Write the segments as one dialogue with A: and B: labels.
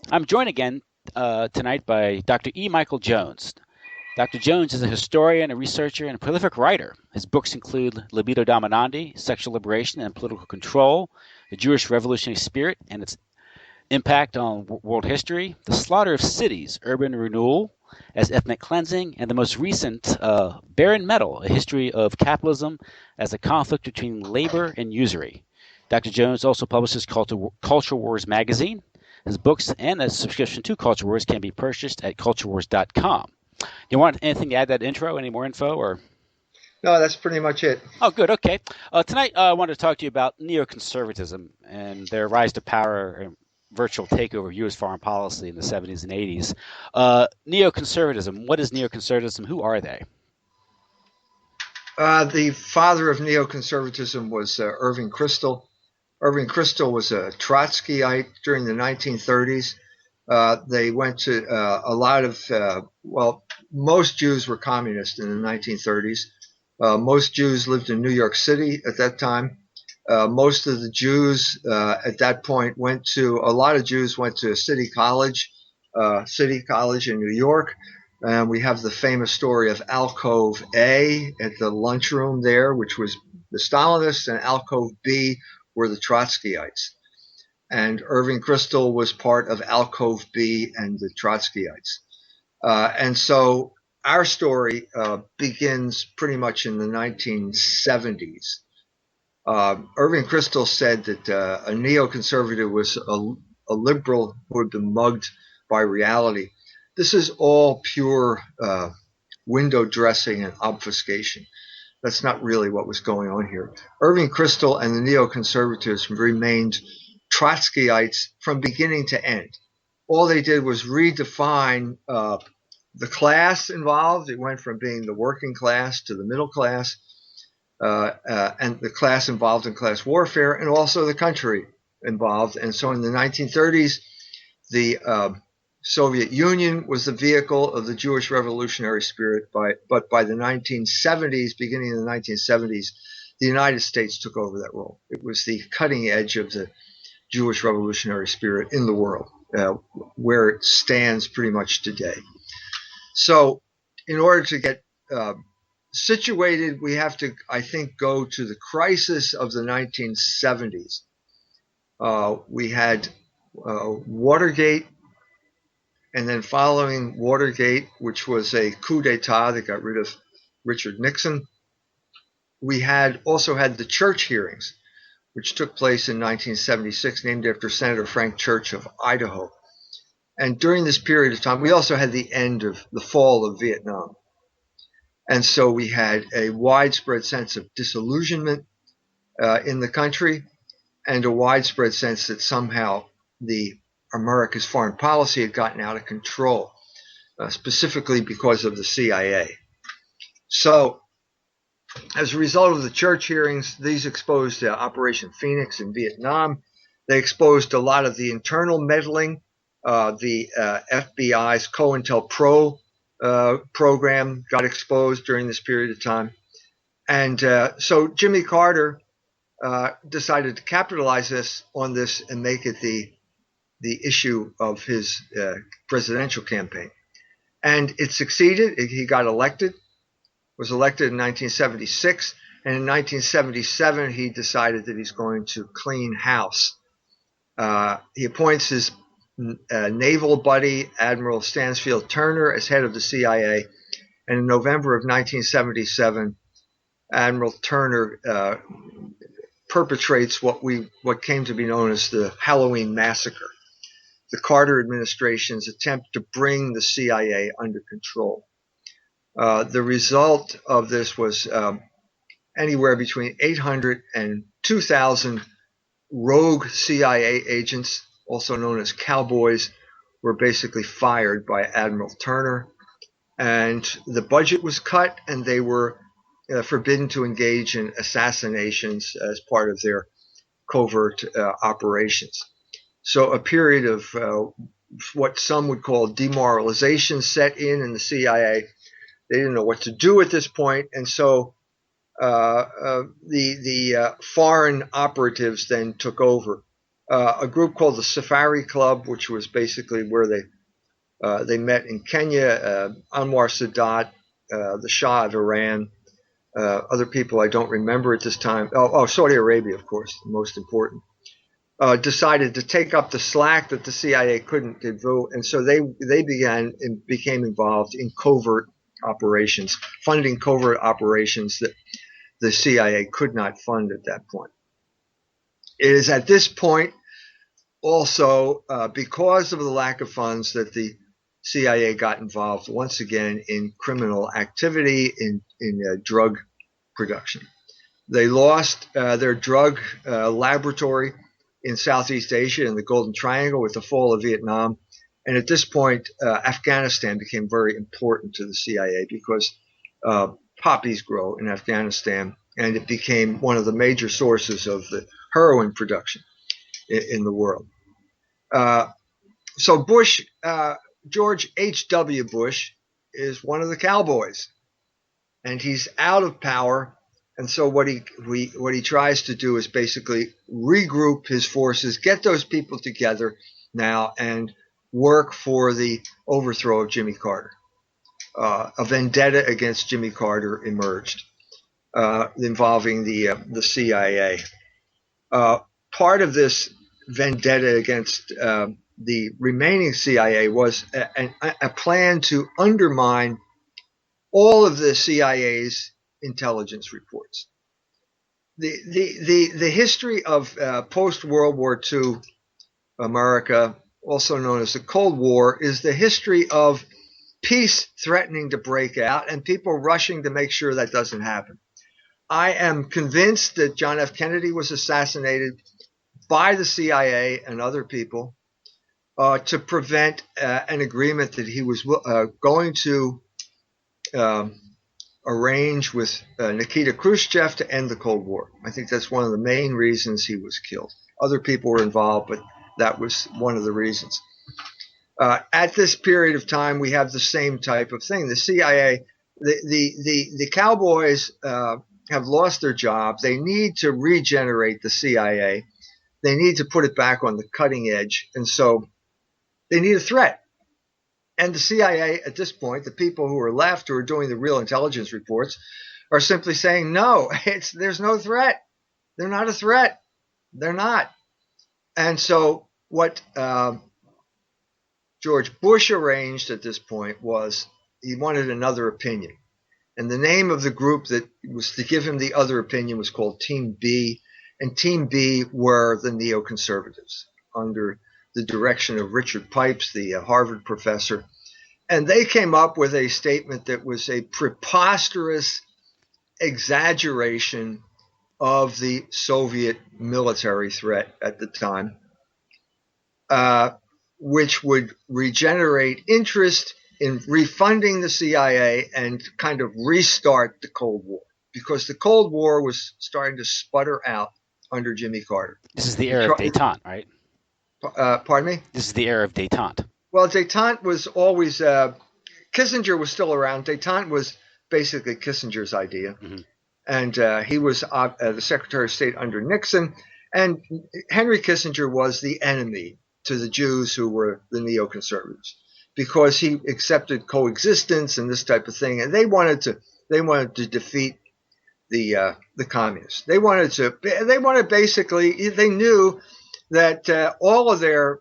A: I'm joined again tonight by Dr. E. Michael Jones. Dr. Jones is a historian, a researcher, and a prolific writer. His books include Libido Dominandi, Sexual Liberation and Political Control, The Jewish Revolutionary Spirit and Its Impact on World History, The Slaughter of Cities, Urban Renewal as Ethnic Cleansing, and the most recent, Barren Metal, A History of Capitalism as a Conflict Between Labor and Usury. Dr. Jones also publishes Culture Wars magazine. His books and a subscription to Culture Wars can be purchased at culturewars.com. You want anything to add to that intro? Any more info? Or
B: No, that's pretty much it.
A: Oh, good. Okay. Tonight, I wanted to talk to you about neoconservatism and their rise to power and virtual takeover of U.S. foreign policy in the 70s and 80s. Neoconservatism. What is neoconservatism? Who are they?
B: The father of neoconservatism was Irving Kristol. Irving Kristol was a Trotskyite during the 1930s. They went to a lot of, most Jews were communist in the 1930s. Most Jews lived in New York City at that time. Most of the Jews at that point a lot of Jews went to City College in New York. And we have the famous story of Alcove A at the lunchroom there, which was the Stalinists, and Alcove B were the Trotskyites. And Irving Kristol was part of Alcove B and the Trotskyites. And so our story begins pretty much in the 1970s. Irving Kristol said that a neoconservative was a liberal who had been mugged by reality. This is all pure window dressing and obfuscation. That's not really what was going on here. Irving Kristol and the neoconservatives remained Trotskyites from beginning to end. All they did was redefine the class involved. It went from being the working class to the middle class, and the class involved in class warfare, and also the country involved. And so in the 1930s, the Soviet Union was the vehicle of the Jewish revolutionary spirit, but by the 1970s, beginning in the 1970s, the United States took over that role. It was the cutting edge of the Jewish revolutionary spirit in the world, where it stands pretty much today. So in order to get situated, we have to, I think, go to the crisis of the 1970s. We had Watergate, and then following Watergate, which was a coup d'etat that got rid of Richard Nixon, we also had the church hearings, which took place in 1976, named after Senator Frank Church of Idaho. And during this period of time, we also had the fall of Vietnam. And so we had a widespread sense of disillusionment in the country, and a widespread sense that somehow America's foreign policy had gotten out of control, specifically because of the CIA. So as a result of the church hearings, these exposed Operation Phoenix in Vietnam. They exposed a lot of the internal meddling. The FBI's COINTELPRO program got exposed during this period of time. And so Jimmy Carter decided to capitalize on this and make it the issue of his presidential campaign. And it succeeded. He got elected, was elected in 1976. And in 1977, he decided that he's going to clean house. He appoints his naval buddy, Admiral Stansfield Turner, as head of the CIA. And in November of 1977, Admiral Turner perpetrates what came to be known as the Halloween Massacre, the Carter administration's attempt to bring the CIA under control. The result of this was anywhere between 800 and 2,000 rogue CIA agents, also known as cowboys, were basically fired by Admiral Turner. And the budget was cut, and they were forbidden to engage in assassinations as part of their covert operations. So a period of what some would call demoralization set in the CIA. They didn't know what to do at this point, and so the foreign operatives then took over. a group called the Safari Club, which was basically where they met in Kenya, Anwar Sadat, the Shah of Iran, other people I don't remember at this time. Saudi Arabia, of course, the most important. Decided to take up the slack that the CIA couldn't do, and so they became involved in covert operations, funding covert operations that the CIA could not fund at that point. It is at this point also because of the lack of funds that the CIA got involved once again in criminal activity in drug production. They lost their drug laboratory in Southeast Asia in the Golden Triangle with the fall of Vietnam. And at this point, Afghanistan became very important to the CIA because poppies grow in Afghanistan, and it became one of the major sources of the heroin production in the world. So Bush, George H.W. Bush, is one of the cowboys, and he's out of power. And so what he tries to do is basically regroup his forces, get those people together now, and work for the overthrow of Jimmy Carter. A vendetta against Jimmy Carter emerged, involving the CIA. Part of this vendetta against the remaining CIA was a plan to undermine all of the CIA's intelligence reports. The history of post-World War II America, also known as the Cold War, is the history of peace threatening to break out and people rushing to make sure that doesn't happen. I am convinced that John F. Kennedy was assassinated by the CIA and other people to prevent an agreement that he was going to arrange with Nikita Khrushchev to end the Cold War. I think that's one of the main reasons he was killed. Other people were involved, but that was one of the reasons. At this period of time, we have the same type of thing. The CIA, the cowboys have lost their job. They need to regenerate the CIA. They need to put it back on the cutting edge. And so they need a threat. And the CIA at this point, the people who are left, who are doing the real intelligence reports, are simply saying, no, there's no threat. They're not a threat. They're not. And so what George Bush arranged at this point was he wanted another opinion. And the name of the group that was to give him the other opinion was called Team B. And Team B were the Neoconservatives under the direction of Richard Pipes, the Harvard professor. And they came up with a statement that was a preposterous exaggeration of the Soviet military threat at the time, which would regenerate interest in refunding the CIA and kind of restart the Cold War, because the Cold War was starting to sputter out under Jimmy Carter.
A: This is the era of détente, right?
B: Pardon me?
A: This is the era of détente.
B: Well, détente was always Kissinger was still around. Détente was basically Kissinger's idea. Mm-hmm. And he was the Secretary of State under Nixon. And Henry Kissinger was the enemy to the Jews who were the neoconservatives, because he accepted coexistence and this type of thing. And they wanted to defeat the communists. They wanted basically, they knew that all of their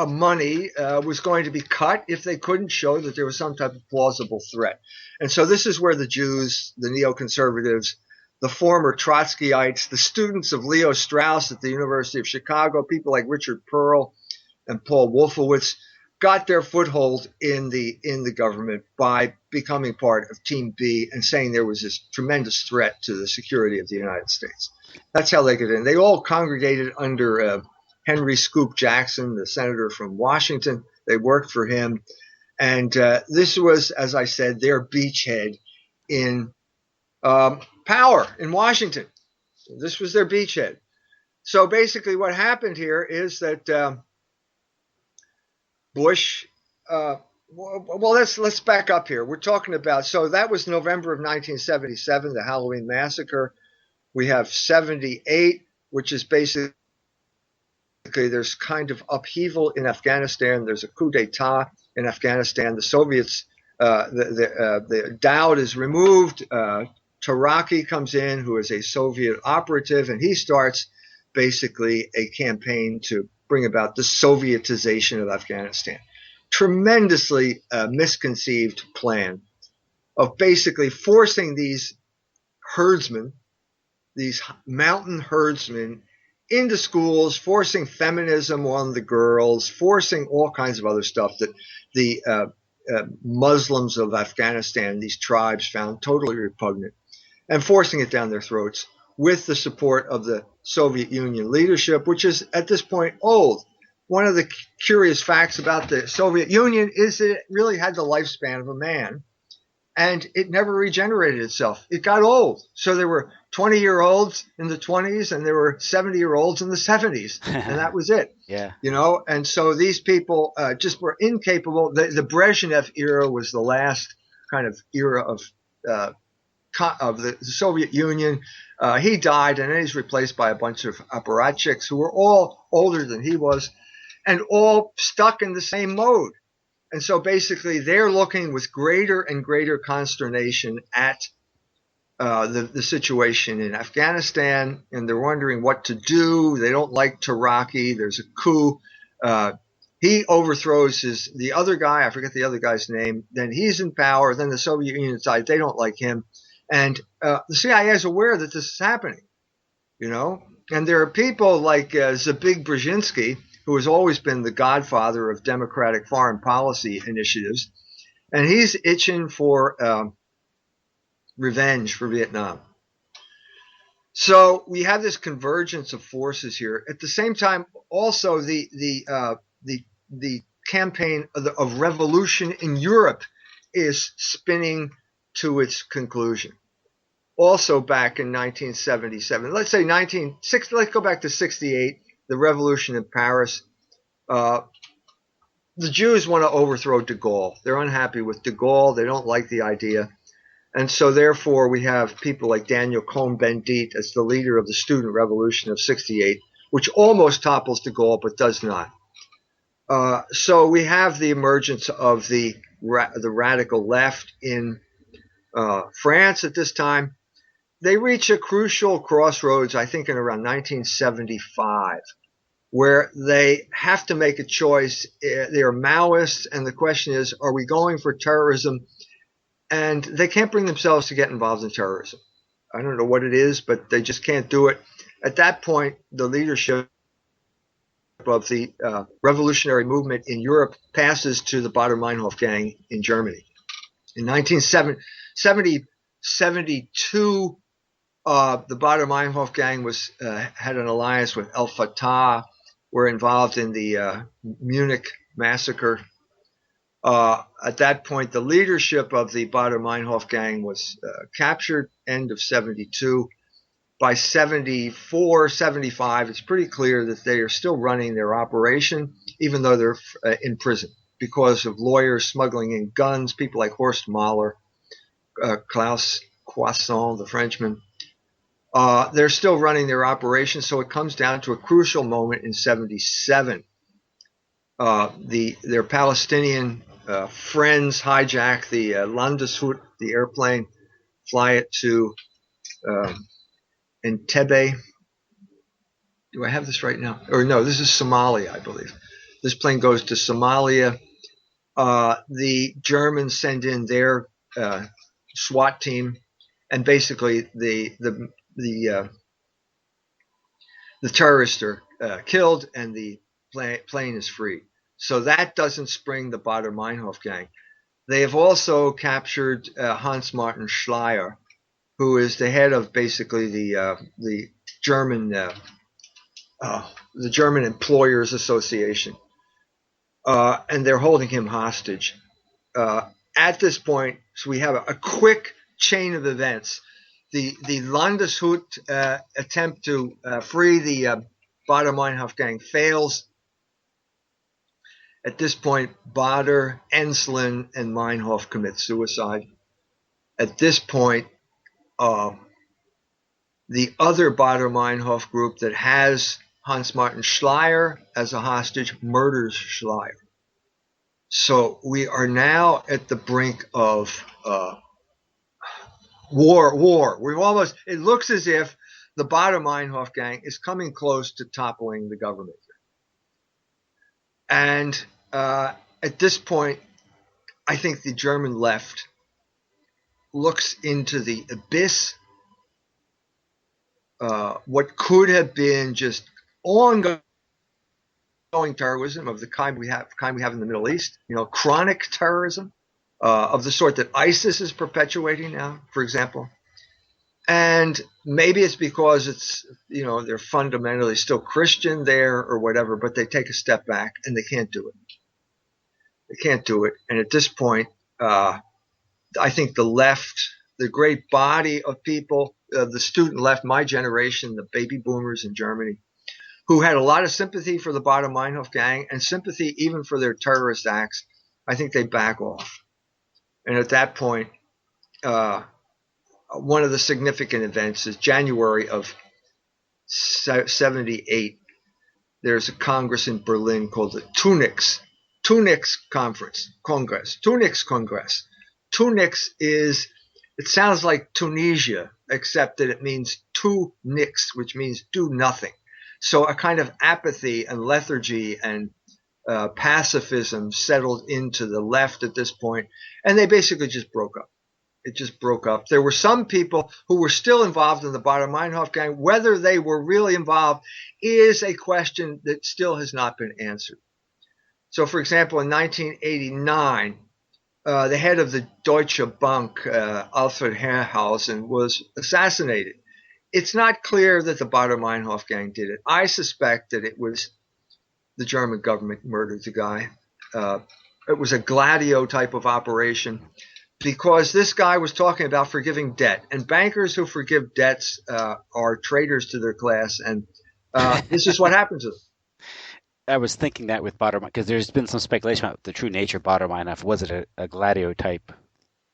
B: money was going to be cut if they couldn't show that there was some type of plausible threat. And so this is where the Jews, the neoconservatives, the former Trotskyites, the students of Leo Strauss at the University of Chicago, people like Richard Pearl and Paul Wolfowitz, got their foothold in the government by becoming part of Team B and saying there was this tremendous threat to the security of the United States. That's how they got in. They all congregated under Henry Scoop Jackson, the senator from Washington. They worked for him. And this was, as I said, their beachhead in power in Washington. This was their beachhead. So basically what happened here is that Bush, well, let's back up here. We're talking about, so that was November of 1977, the Halloween massacre. We have 78, which is basically there's kind of upheaval in Afghanistan. There's a coup d'etat in Afghanistan. The Soviets, the Dowd is removed. Taraki comes in, who is a Soviet operative, and he starts basically a campaign to bring about the Sovietization of Afghanistan. Tremendously misconceived plan of basically forcing these herdsmen, these mountain herdsmen, into schools, forcing feminism on the girls, forcing all kinds of other stuff that the Muslims of Afghanistan, these tribes, found totally repugnant, and forcing it down their throats with the support of the Soviet Union leadership, which is at this point old. One of the curious facts about the Soviet Union is that it really had the lifespan of a man, and it never regenerated itself. It got old. So there were 20-year-olds in the 20s, and there were 70-year-olds in the 70s, and that was it.
A: Yeah.
B: You know, and so these people just were incapable. The Brezhnev era was the last kind of era of the Soviet Union. He died, and then he's replaced by a bunch of apparatchiks who were all older than he was, and all stuck in the same mode. And so basically they're looking with greater and greater consternation at the situation in Afghanistan, and they're wondering what to do. They don't like Taraki. There's a coup. He overthrows the other guy. I forget the other guy's name. Then he's in power. Then the Soviet Union decides they don't like him. And the CIA is aware that this is happening, you know. And there are people like Zbig Brzezinski, who has always been the godfather of democratic foreign policy initiatives, and he's itching for revenge for Vietnam. So we have this convergence of forces here. At the same time, also the campaign of revolution in Europe is spinning to its conclusion. Also back in 1977, let's go back to 68, the revolution in Paris. The Jews want to overthrow de Gaulle. They're unhappy with de Gaulle. They don't like the idea. And so therefore we have people like Daniel Cohn-Bendit as the leader of the student revolution of 68, which almost topples de Gaulle but does not. So we have the emergence of the radical left in France at this time. They reach a crucial crossroads, I think, in around 1975, where they have to make a choice. They are Maoists, and the question is, are we going for terrorism? And they can't bring themselves to get involved in terrorism. I don't know what it is, but they just can't do it. At that point, the leadership of the revolutionary movement in Europe passes to the Baader-Meinhof gang in Germany. In 1972, the Baader-Meinhof gang had an alliance with El Fatah, were involved in the Munich massacre. At that point, the leadership of the Baader-Meinhof gang was captured, end of 72. By 74, 75, it's pretty clear that they are still running their operation, even though they're in prison because of lawyers smuggling in guns, people like Horst Mahler, Klaus Croissant, the Frenchman. They're still running their operation, so it comes down to a crucial moment in 77. Their Palestinian friends hijack the Landeshut, the airplane, fly it to Entebbe. Do I have this right now? Or no, this is Somalia, I believe. This plane goes to Somalia. The Germans send in their SWAT team, and basically the terrorists are killed, and the plane is free. So that doesn't spring the Baader-Meinhof gang. They have also captured Hans Martin Schleyer, who is the head of basically the German Employers Association, and they're holding him hostage. At this point, so we have a quick chain of events. The Landeshut attempt to free the Baader-Meinhof gang fails. At this point, Baader, Enslin, and Meinhof commit suicide. At this point, the other Baader-Meinhof group that has Hans Martin Schleyer as a hostage, murders Schleyer. So we are now at the brink of war. It looks as if the Baader-Meinhof gang is coming close to toppling the government. And at this point, I think the German left looks into the abyss, what could have been just ongoing terrorism of the kind we have in the Middle East, chronic terrorism of the sort that ISIS is perpetuating now, for example. And maybe it's because they're fundamentally still Christian there or whatever, but they take a step back and they can't do it. They can't do it. And at this point, I think the left, the great body of people, the student left, my generation, the baby boomers in Germany, who had a lot of sympathy for the Baader-Meinhof gang and sympathy even for their terrorist acts, I think they back off. And at that point, one of the significant events is January of 78. There's a Congress in Berlin called the Tunix Congress. Tunix it sounds like Tunisia, except that it means tu nix, which means do nothing. So a kind of apathy and lethargy and pacifism settled into the left at this point, and they basically just broke up. It just broke up. There were some people who were still involved in the Baader-Meinhof gang. Whether they were really involved is a question that still has not been answered. So, for example, in 1989, the head of the Deutsche Bank, Alfred Herrhausen, was assassinated. It's not clear that the Baader-Meinhof gang did it. I suspect that it was the German government murdered the guy. It was a Gladio type of operation because this guy was talking about forgiving debt. And bankers who forgive debts are traitors to their class. And this is what happens to them.
A: I was thinking that with Baader, because there's been some speculation about the true nature of Baader-Meinhof. Was it a Gladio type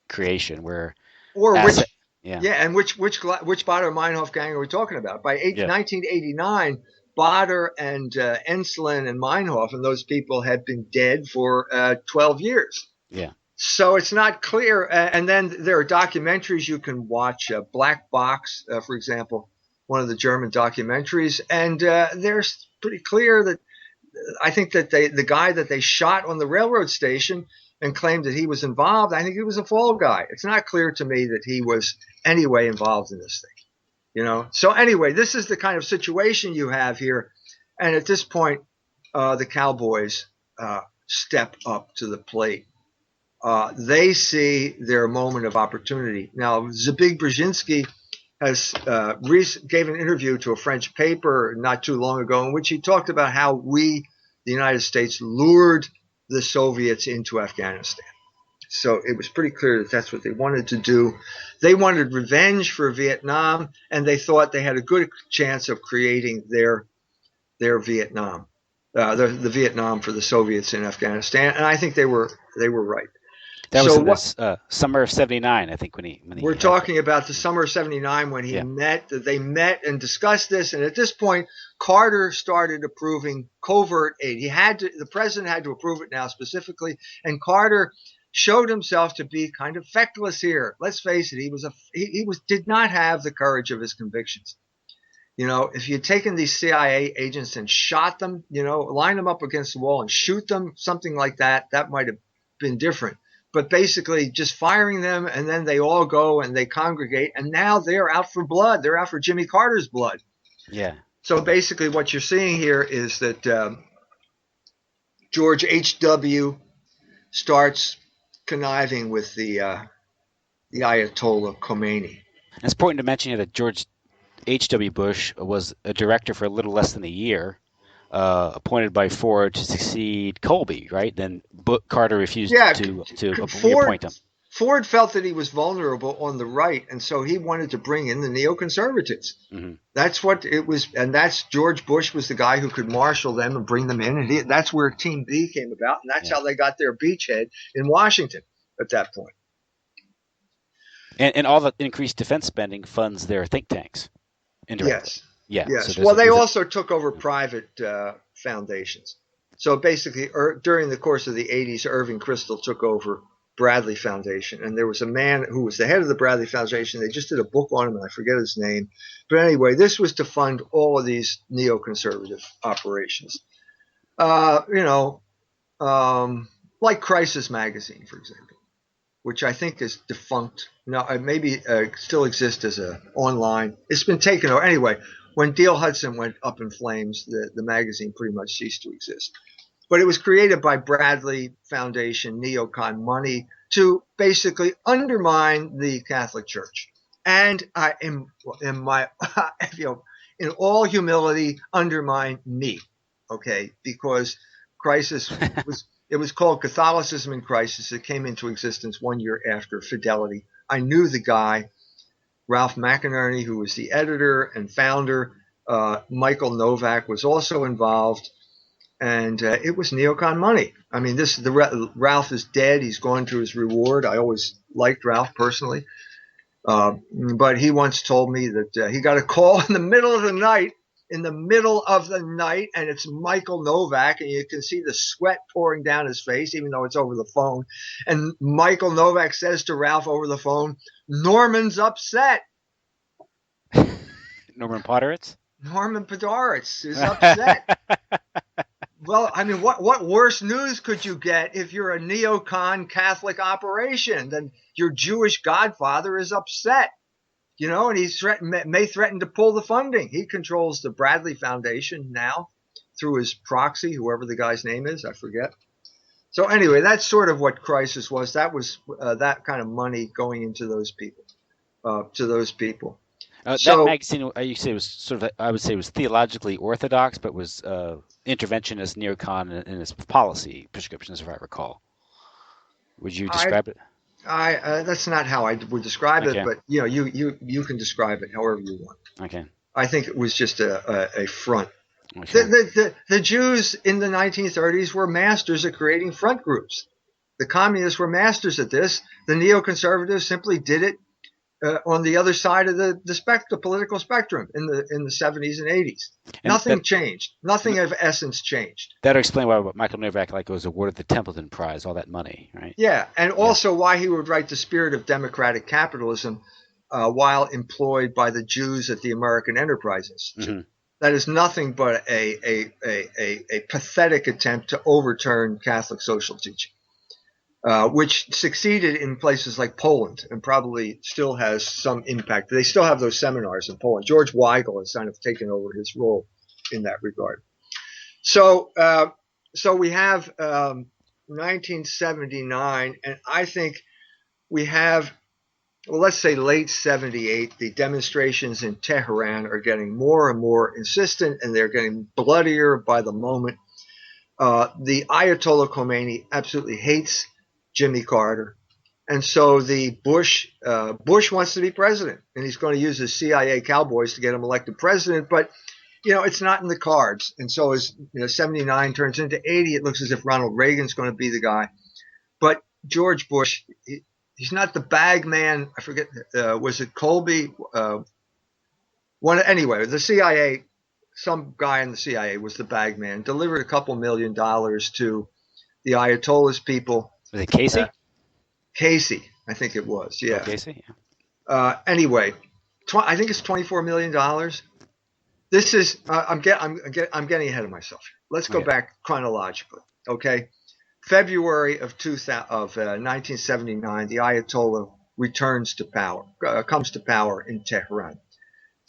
A: creation where
B: which Baader-Meinhof gang are we talking about? By 1989, Baader and Ensslin and Meinhof and those people had been dead for 12 years.
A: Yeah.
B: So it's not clear. And then there are documentaries you can watch. Black Box, for example, one of the German documentaries, and there's pretty clear that I think that the guy that they shot on the railroad station and claimed that he was involved, I think he was a fall guy. It's not clear to me that he was anyway involved in this thing. So anyway, this is the kind of situation you have here. And at this point, the Cowboys step up to the plate. They see their moment of opportunity. Now, Zbigniew Brzezinski gave an interview to a French paper not too long ago in which he talked about how we, the United States, lured the Soviets into Afghanistan. So it was pretty clear that that's what they wanted to do. They wanted revenge for Vietnam, and they thought they had a good chance of creating their Vietnam, the Vietnam for the Soviets in Afghanistan. And I think they were right.
A: That was in this summer of '79, I think, when he
B: we're talking about the summer of '79 when he met. They met and discussed this, and at this point, Carter started approving covert aid. The president had to approve it now specifically, and Carter showed himself to be kind of feckless here. Let's face it, he did not have the courage of his convictions. If you'd taken these CIA agents and shot them, line them up against the wall and shoot them, something like that, that might have been different. But basically just firing them, and then they all go and they congregate, and now they're out for blood. They're out for Jimmy Carter's blood.
A: Yeah.
B: So basically what you're seeing here is that George H.W. starts conniving with the Ayatollah Khomeini.
A: It's important to mention that George H.W. Bush was a director for a little less than a year, appointed by Ford to succeed Colby, right? Then Carter refused to appoint him.
B: Ford felt that he was vulnerable on the right, and so he wanted to bring in the Neoconservatives. Mm-hmm. That's what it was, and that's George Bush was the guy who could marshal them and bring them in, and that's where Team B came about, and that's how they got their beachhead in Washington at that point.
A: And all the increased defense spending funds their think tanks indirectly.
B: Yes.
A: Yeah. So
B: Yes.
A: there's
B: Well,
A: a
B: they
A: there's a
B: also took over private foundations. So basically, during the course of the 80s, Irving Kristol took over Bradley Foundation. And there was a man who was the head of the Bradley Foundation. They just did a book on him, and I forget his name. But anyway, this was to fund all of these neoconservative operations. You know, like Crisis Magazine, for example, which I think is defunct. No, maybe still exists as a online. It's been taken over. Anyway, when Dale Hudson went up in flames, the magazine pretty much ceased to exist. But it was created by Bradley Foundation neocon money to basically undermine the Catholic Church. And in my, you know, in all humility, undermine me. Okay, because Crisis was it was called Catholicism in Crisis. It came into existence 1 year after Fidelity. I knew the guy, Ralph McInerney, who was the editor and founder. Michael Novak was also involved, and it was neocon money. I mean, Ralph is dead. He's gone to his reward. I always liked Ralph personally, but he once told me that he got a call in the middle of the night. And it's Michael Novak, and you can see the sweat pouring down his face, even though it's over the phone. And Michael Novak says to Ralph over the phone, "Norman's upset."
A: Norman Potteritz.
B: Norman Podhoretz is upset. Well, I mean, what worse news could you get if you're a neocon Catholic operation than your Jewish godfather is upset? You know, and may threaten to pull the funding. He controls the Bradley Foundation now through his proxy, whoever the guy's name is, I forget. So anyway, that's sort of what Crisis was. That was that kind of money going into those people, to those people.
A: That
B: So
A: magazine, you say, was sort of, I would say, was theologically orthodox, but was interventionist neocon in its policy prescriptions, if I recall. Would you
B: I,
A: describe it?
B: that's not how I would describe it,
A: Okay.
B: but you know, you can describe it however you want.
A: Okay.
B: I think it was just a front.
A: Okay.
B: The Jews in the 1930s were masters at creating front groups. The communists were masters at this. The neoconservatives simply did it on the other side of the political spectrum in the 70s and 80s.
A: And
B: Nothing changed. Nothing of essence changed.
A: that'll explain why Michael Novak was awarded the Templeton Prize, all that money, right?
B: Yeah, and
A: Yeah.
B: also why he would write The Spirit of Democratic Capitalism while employed by the Jews at the American Enterprise Institute.
A: Mm-hmm.
B: That is nothing but a pathetic attempt to overturn Catholic social teaching, which succeeded in places like Poland and probably still has some impact. They still have those seminars in Poland. George Weigel has kind of taken over his role in that regard. So we have 1979, and I think we have, well, let's say late 78, the demonstrations in Tehran are getting more and more insistent, and they're getting bloodier by the moment. The Ayatollah Khomeini absolutely hates Jimmy Carter. And so the Bush wants to be president, and he's going to use his CIA cowboys to get him elected president. But, you know, it's not in the cards. And so as 79 turns into 80, it looks as if Ronald Reagan's going to be the guy. But George Bush, he's not the bag man. I forget, was it Colby? Anyway, the CIA, some guy in the CIA was the bag man, delivered a couple $1 million to the Ayatollah's people.
A: Was it Casey?
B: Casey, I think it was. Yeah.
A: Oh, Casey. Yeah.
B: Anyway, I think it's $24 million. This is I'm getting ahead of myself. Let's go back chronologically. Okay, February of 1979, the Ayatollah returns to power, comes to power in Tehran.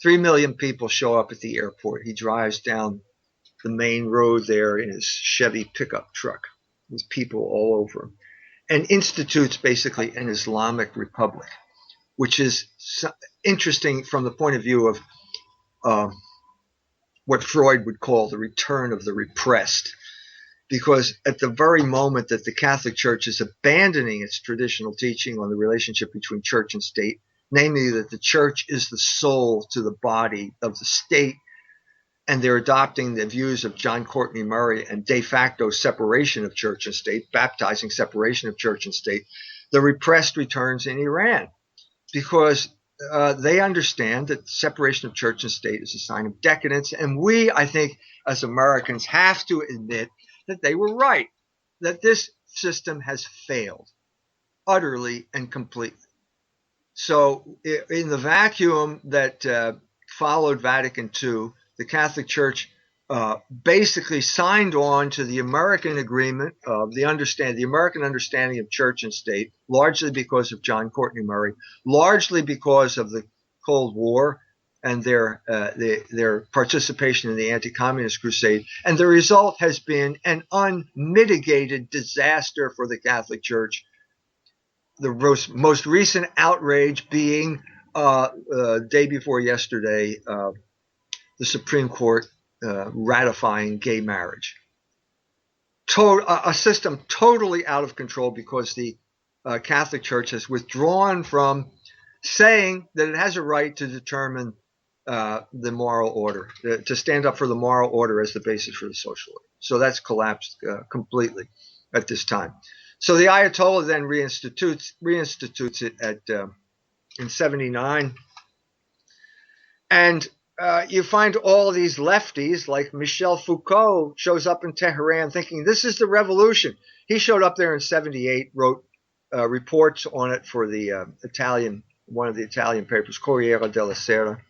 B: 3 million people show up at the airport. He drives down the main road there in his Chevy pickup truck with people all over him, and institutes basically an Islamic republic, which is interesting from the point of view of what Freud would call the return of the repressed. Because at the very moment that the Catholic Church is abandoning its traditional teaching on the relationship between church and state, namely that the church is the soul to the body of the state, and they're adopting the views of John Courtney Murray and de facto separation of church and state, baptizing separation of church and state, the repressed returns in Iran. Because they understand that separation of church and state is a sign of decadence. And we, I think, as Americans, have to admit that they were right, that this system has failed utterly and completely. So, in the vacuum that followed Vatican II, the Catholic Church basically signed on to the American agreement of the American understanding of church and state, largely because of John Courtney Murray, largely because of the Cold War and their participation in the anti-communist crusade. And the result has been an unmitigated disaster for the Catholic Church. The most recent outrage being day before yesterday, the Supreme Court ratifying gay marriage. A system totally out of control because the Catholic Church has withdrawn from saying that it has a right to determine the moral order, to stand up for the moral order as the basis for the social order. So that's collapsed completely at this time. So the Ayatollah then reinstitutes it in 79. And you find all of these lefties, like Michel Foucault, shows up in Tehran thinking this is the revolution. He showed up there in 78, wrote reports on it for the one of the Italian papers, Corriere della Sera.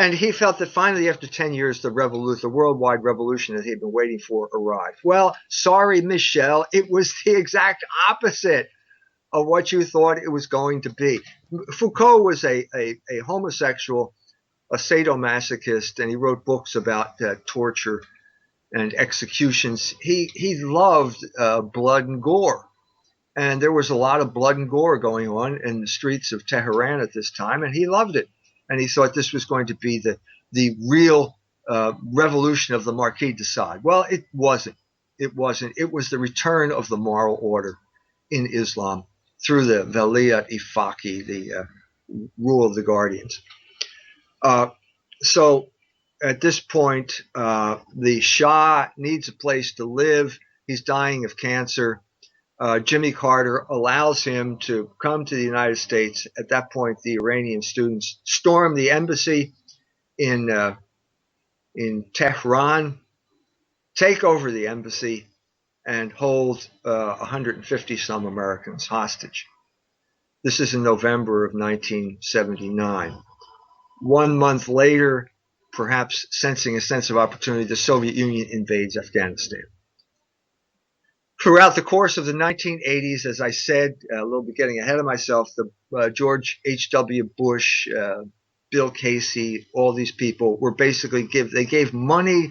B: And he felt that finally, after 10 years, the worldwide revolution that he had been waiting for arrived. Well, sorry, Michel, it was the exact opposite of what you thought it was going to be. Foucault was a homosexual, a sadomasochist, and he wrote books about torture and executions. He loved blood and gore. And there was a lot of blood and gore going on in the streets of Tehran at this time, and he loved it. And he thought this was going to be the real revolution of the Marquis de Sade. Well, it wasn't. It wasn't. It was the return of the moral order in Islam through the Velayat Ifaqi, the rule of the guardians. So at this point, the Shah needs a place to live. He's dying of cancer. Jimmy Carter allows him to come to the United States. At that point, the Iranian students storm the embassy in Tehran, take over the embassy, and hold 150 some Americans hostage. This is in November of 1979. 1 month later, perhaps sensing a sense of opportunity, the Soviet Union invades Afghanistan. Throughout the course of the 1980s, as I said, a little bit getting ahead of myself, the George H.W. Bush, Bill Casey, all these people were basically they gave money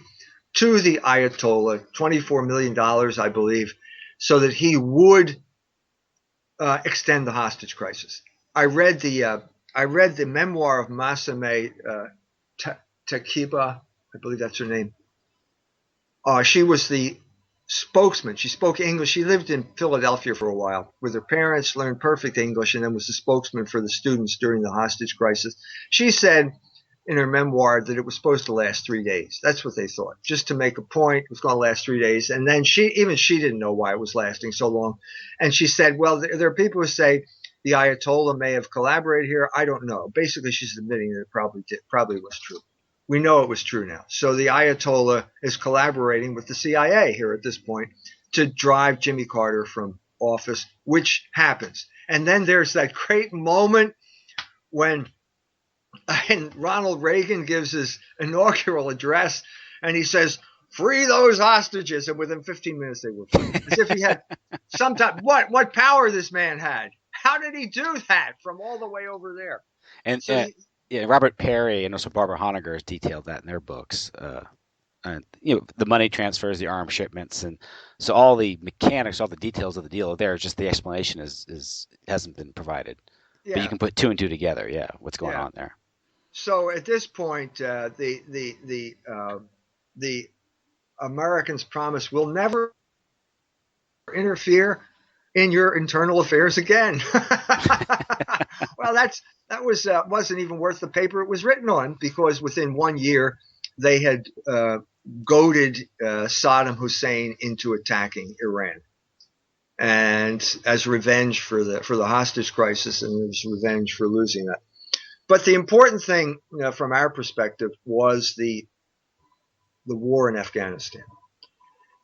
B: to the Ayatollah, $24 million, I believe, so that he would extend the hostage crisis. I read the memoir of Masameh Takiba, I believe that's her name. She was the spokesman. She spoke English. She lived in Philadelphia for a while with her parents, learned perfect English, and then was the spokesman for the students during the hostage crisis. She said in her memoir that it was supposed to last 3 days. That's what they thought. Just to make a point, it was going to last 3 days. And then she didn't know why it was lasting so long. And she said, well, there are people who say the Ayatollah may have collaborated here. I don't know. Basically, she's admitting that it probably was true. We know it was true now. So the Ayatollah is collaborating with the CIA here at this point to drive Jimmy Carter from office, which happens. And then there's that great moment when Ronald Reagan gives his inaugural address and he says, free those hostages. And within 15 minutes, they were free. As if he had some type, what power this man had. How did he do that from all the way over there?
A: And so Robert Perry and also Barbara Honegger has detailed that in their books. And the money transfers, the arms shipments, and so all the mechanics, all the details of the deal are there. Just the explanation hasn't been provided. Yeah. But you can put two and two together. Yeah, what's going on there?
B: So at this point, the Americans promise we'll never interfere in your internal affairs again. Well, that wasn't even worth the paper it was written on, because within 1 year they had goaded Saddam Hussein into attacking Iran, and as revenge for the hostage crisis, and as revenge for losing that. But the important thing, from our perspective, was the war in Afghanistan.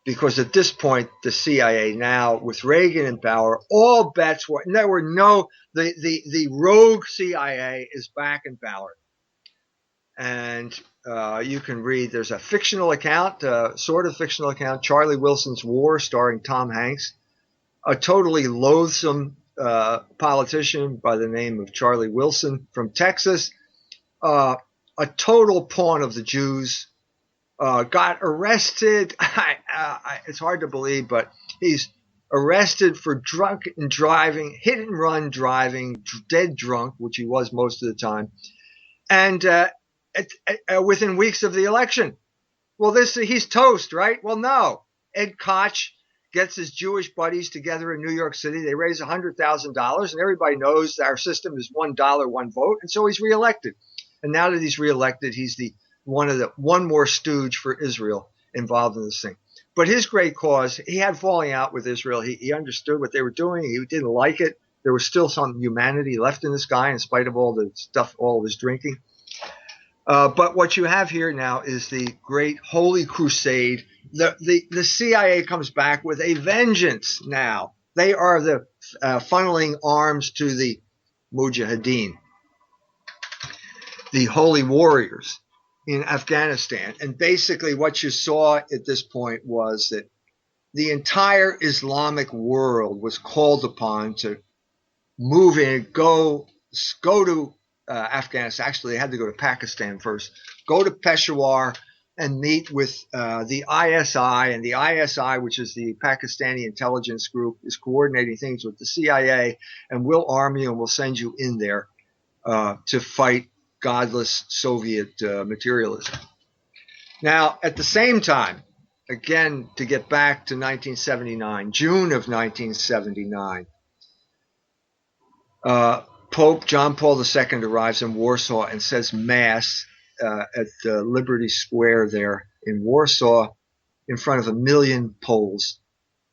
B: Because at this point, the CIA now, with Reagan in power, all bets were, there were no, the rogue CIA is back in power. And you can read, there's a fictional account, sort of fictional account, Charlie Wilson's War, starring Tom Hanks, a totally loathsome politician by the name of Charlie Wilson from Texas, a total pawn of the Jews, got arrested. It's hard to believe, but he's arrested for drunken driving, hit and run driving, dead drunk, which he was most of the time, and within weeks of the election. Well, he's toast, right? Well, no. Ed Koch gets his Jewish buddies together in New York City. They raise $100,000, and everybody knows our system is $1, one vote, and so he's reelected. And now that he's reelected, he's one more stooge for Israel involved in this thing. But his great cause, he had falling out with Israel. He understood what they were doing. He didn't like it. There was still some humanity left in this guy in spite of all the stuff, all of his drinking. But what you have here now is the great Holy Crusade. The CIA comes back with a vengeance now. They are the funneling arms to the Mujahideen, the holy warriors in Afghanistan. And basically what you saw at this point was that the entire Islamic world was called upon to move in, go to Afghanistan. Actually, they had to go to Pakistan first. Go to Peshawar and meet with the ISI. And the ISI, which is the Pakistani intelligence group, is coordinating things with the CIA. And we'll arm you and we'll send you in there to fight godless Soviet materialism. Now, at the same time, again, to get back to 1979, June of 1979, Pope John Paul II arrives in Warsaw and says Mass at Liberty Square there in Warsaw in front of 1 million Poles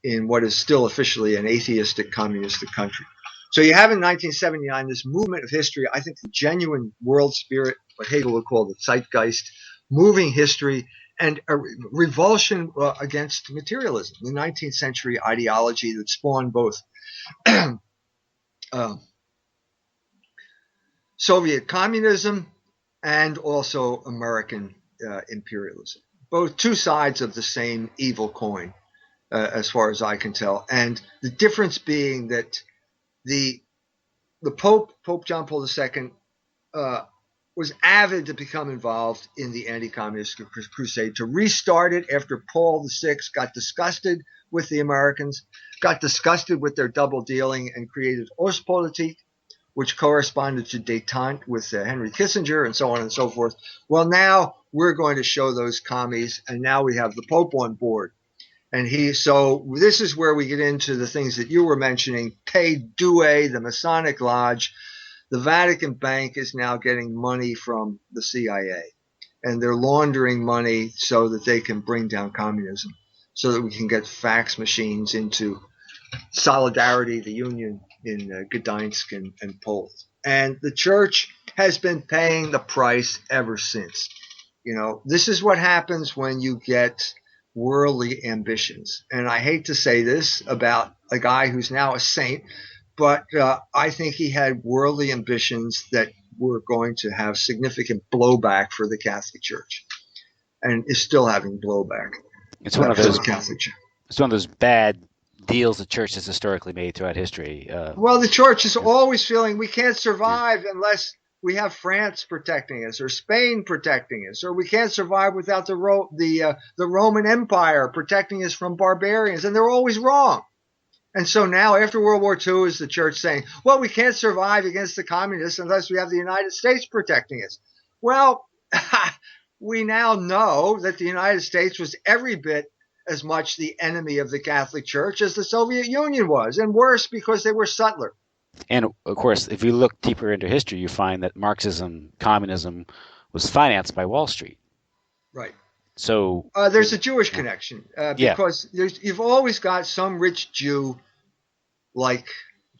B: in what is still officially an atheistic, communistic country. So you have in 1979 this movement of history, I think the genuine world spirit, what Hegel would call the zeitgeist, moving history, and a revulsion against materialism, the 19th century ideology that spawned both Soviet communism and also American imperialism. Both two sides of the same evil coin, as far as I can tell. And the difference being that the Pope John Paul II, was avid to become involved in the anti-communist crusade, to restart it after Paul VI got disgusted with the Americans, got disgusted with their double dealing, and created Ostpolitik, which corresponded to détente with Henry Kissinger and so on and so forth. Well, now we're going to show those commies, and now we have the Pope on board. And so this is where we get into the things that you were mentioning, Pei Due, the Masonic Lodge. The Vatican Bank is now getting money from the CIA, and they're laundering money so that they can bring down communism, so that we can get fax machines into Solidarity, the union in Gdańsk and Poland. And the church has been paying the price ever since. This is what happens when you get worldly ambitions. And I hate to say this about a guy who's now a saint, but I think he had worldly ambitions that were going to have significant blowback for the Catholic Church, and is still having blowback.
A: It's one of those
B: Catholic Church.
A: It's one of those bad deals the church has historically made throughout history.
B: Well, the church is always feeling we can't survive unless we have France protecting us, or Spain protecting us, or we can't survive without the Roman Empire protecting us from barbarians, and they're always wrong. And so now, after World War II, is the church saying, well, we can't survive against the communists unless we have the United States protecting us. Well, we now know that the United States was every bit as much the enemy of the Catholic Church as the Soviet Union was, and worse because they were subtler.
A: And of course, if you look deeper into history, you find that Marxism, communism was financed by Wall Street.
B: Right.
A: So
B: there's a Jewish connection because you've always got some rich Jew like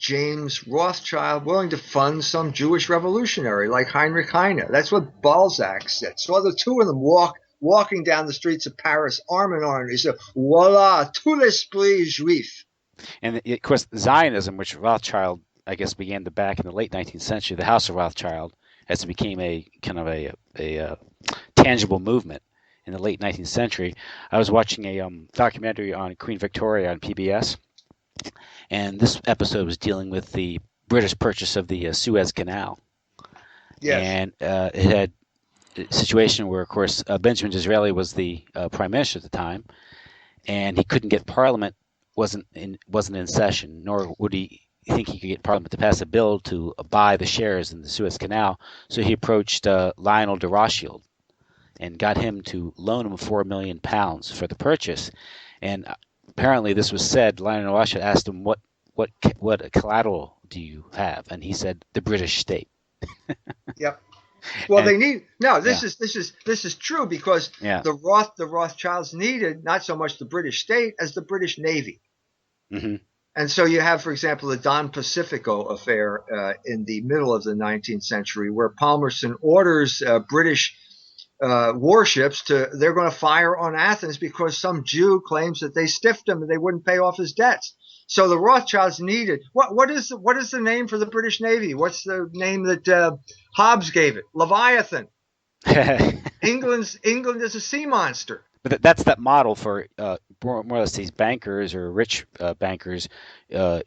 B: James Rothschild willing to fund some Jewish revolutionary like Heinrich Heine. That's what Balzac said. Saw the two of them walking down the streets of Paris, arm in arm. He said, "Voila, tout l'esprit juif."
A: And of course, Zionism, which Rothschild, I guess, began to back in the late 19th century, the House of Rothschild, as it became a kind of a tangible movement in the late 19th century. I was watching a documentary on Queen Victoria on PBS, and this episode was dealing with the British purchase of the Suez Canal.
B: Yes.
A: And it had a situation where, of course, Benjamin Disraeli was the prime minister at the time, and he couldn't get Parliament wasn't in session, nor would he think he could get Parliament to pass a bill to buy the shares in the Suez Canal. So he approached Lionel de Rothschild and got him to loan him £4 million for the purchase. And apparently, this was said. Lionel Rothschild asked him, "What collateral do you have?" And he said, "The British state."
B: Yep. Well,
A: And
B: they need no.
A: yeah,
B: This is true because
A: yeah,
B: the Rothschilds needed not so much the British state as the British Navy.
A: hmm
B: And so you have, for example, the Don Pacifico affair in the middle of the 19th century, where Palmerston orders British warships they're going to fire on Athens because some Jew claims that they stiffed him and they wouldn't pay off his debts. So the Rothschilds needed what is the name for the British Navy? What's the name that Hobbes gave it? Leviathan. England is a sea monster.
A: But that's that model for more or less these bankers or rich bankers uh,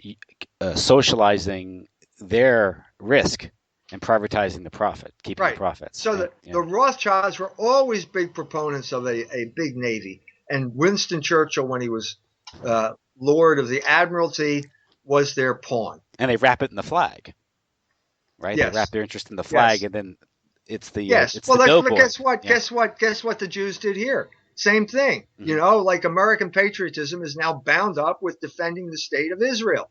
A: socializing their risk and privatizing the profit, keeping the
B: Right.
A: profits.
B: So
A: And,
B: the Rothschilds were always big proponents of a big navy. And Winston Churchill, when he was Lord of the Admiralty, was their pawn.
A: and they wrap it in the flag, right? They wrap
B: Yes.
A: their interest in the flag,
B: Yes.
A: and then it's
B: Yes.
A: the
B: Well,
A: billboard.
B: guess what?
A: Yeah.
B: Guess what the Jews did here? Same thing.
A: hmm
B: Like American patriotism is now bound up with defending the state of Israel.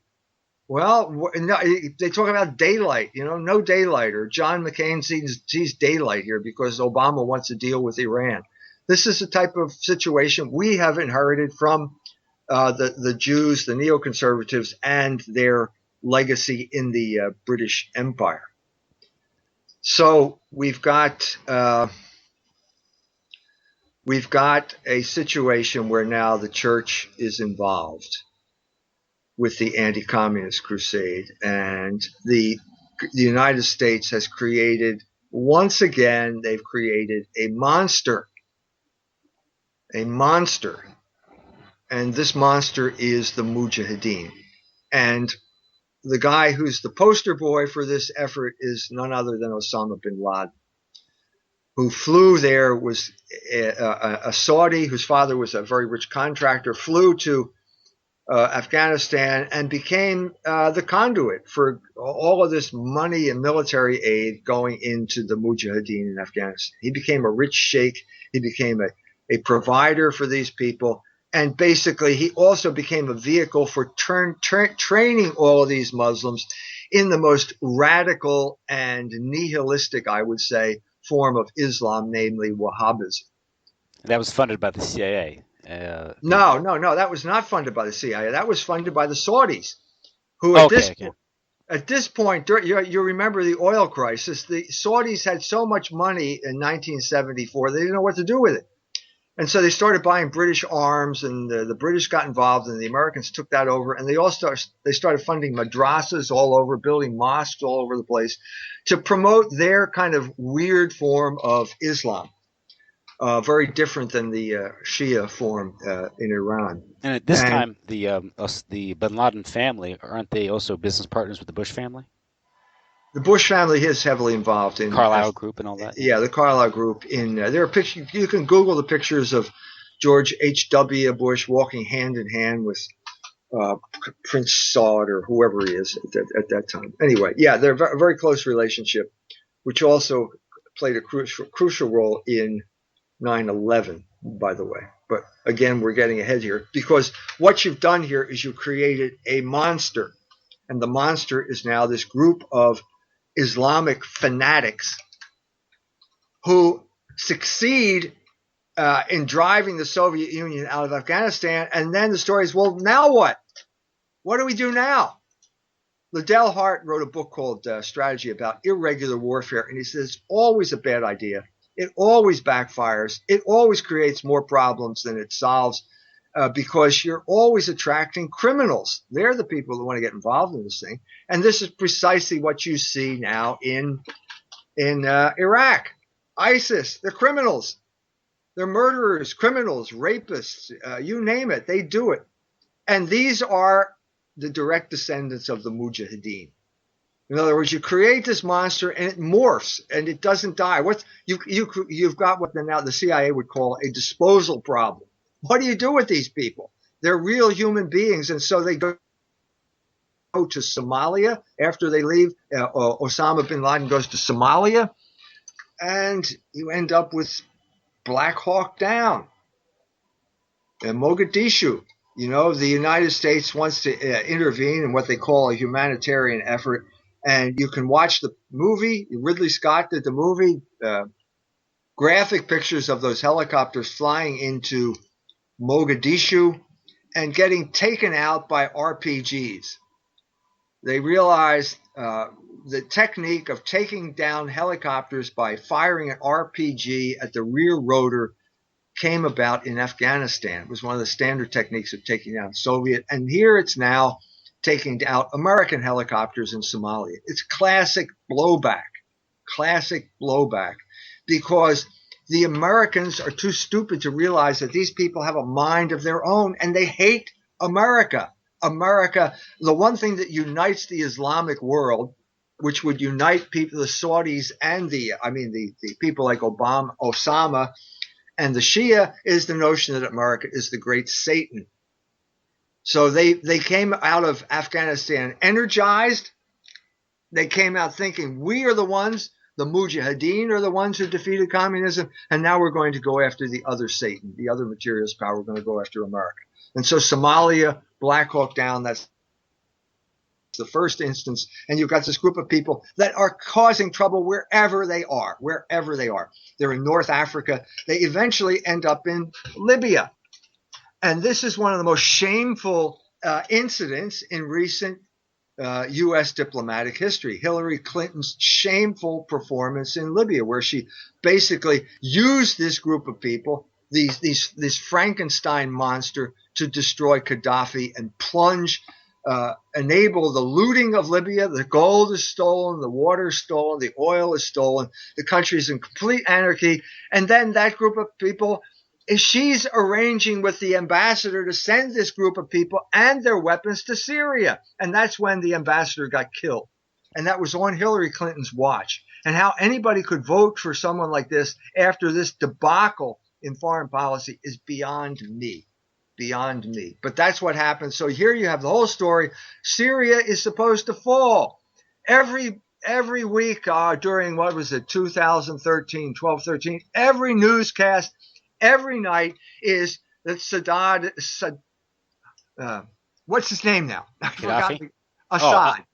B: Well, no, they talk about daylight, no daylight, or John McCain sees daylight here because Obama wants to deal with Iran. This is the type of situation we have inherited from the Jews, the neoconservatives, and their legacy in the British Empire. So we've got a situation where now the church is involved with the anti-communist crusade, and the United States has created, once again, they've created a monster, and this monster is the Mujahideen. And the guy who's the poster boy for this effort is none other than Osama bin Laden, who flew there, was a Saudi whose father was a very rich contractor, flew to Afghanistan and became the conduit for all of this money and military aid going into the Mujahideen in Afghanistan. He became a rich sheikh. He became a provider for these people. And basically, he also became a vehicle for training all of these Muslims in the most radical and nihilistic, I would say, form of Islam, namely Wahhabism.
A: That was funded by the CIA.
B: No. That was not funded by the CIA. That was funded by the Saudis, who
A: Okay.
B: at this point, you remember the oil crisis. The Saudis had so much money in 1974, they didn't know what to do with it. And so they started buying British arms, and the British got involved, and the Americans took that over. And they started funding madrasas all over, building mosques all over the place to promote their kind of weird form of Islam. Very different than the Shia form in Iran.
A: And at this
B: And
A: time, the Bin Laden family, aren't they also business partners with the Bush family?
B: the Bush family is heavily involved in
A: Carlyle Group and all that. Yeah.
B: the Carlyle Group. There are pictures. You can Google the pictures of George H.W. Bush walking hand in hand with Prince Saud or whoever he is at that time. Anyway, yeah, they're a very close relationship, which also played a crucial role in 9/11, by the way. But again, we're getting ahead here because what you've done here is you created a monster, and the monster is now this group of Islamic fanatics who succeed in driving the Soviet Union out of Afghanistan. And then the story is, well, now what? What do we do now? Liddell Hart wrote a book called Strategy about irregular warfare, and he says it's always a bad idea. It always backfires. It always creates more problems than it solves because you're always attracting criminals. They're the people that want to get involved in this thing. And this is precisely what you see now in Iraq. ISIS, they're criminals. They're murderers, criminals, rapists, you name it. They do it. And these are the direct descendants of the Mujahideen. In other words, you create this monster and it morphs and it doesn't die. You've got what now the CIA would call a disposal problem. What do you do with these people? They're real human beings, and so they go to Somalia after they leave. Osama bin Laden goes to Somalia, and you end up with Black Hawk Down and Mogadishu. You know, the United States wants to intervene in what they call a humanitarian effort. And you can watch the movie. Ridley Scott did the movie. Graphic pictures of those helicopters flying into Mogadishu and getting taken out by RPGs. They realized the technique of taking down helicopters by firing an RPG at the rear rotor came about in Afghanistan. It was one of the standard techniques of taking down Soviet. And here it's now taking out American helicopters in Somalia. It's classic blowback, because the Americans are too stupid to realize that these people have a mind of their own and they hate America. America, the one thing that unites the Islamic world, which would unite people, the Saudis and the people like Osama, and the Shia, is the notion that America is the great Satan. So they came out of Afghanistan energized. They came out thinking we are the ones, the Mujahideen are the ones who defeated communism, and now we're going to go after the other Satan, the other materialist power. We're going to go after America. And so Somalia, Black Hawk Down, that's the first instance, and you've got this group of people that are causing trouble wherever they are. They're in North Africa. They eventually end up in Libya. And this is one of the most shameful incidents in recent U.S. diplomatic history. Hillary Clinton's shameful performance in Libya, where she basically used this group of people, this Frankenstein monster, to destroy Gaddafi and enable the looting of Libya. The gold is stolen, the water is stolen, the oil is stolen, the country is in complete anarchy. And then that group of people, she's arranging with the ambassador to send this group of people and their weapons to Syria. And that's when the ambassador got killed. And that was on Hillary Clinton's watch. And how anybody could vote for someone like this after this debacle in foreign policy is beyond me. But that's what happened. So here you have the whole story. Syria is supposed to fall. Every week during, 2013, 12, 13, every newscast, every night is that what's his name now? I forgot. Assad.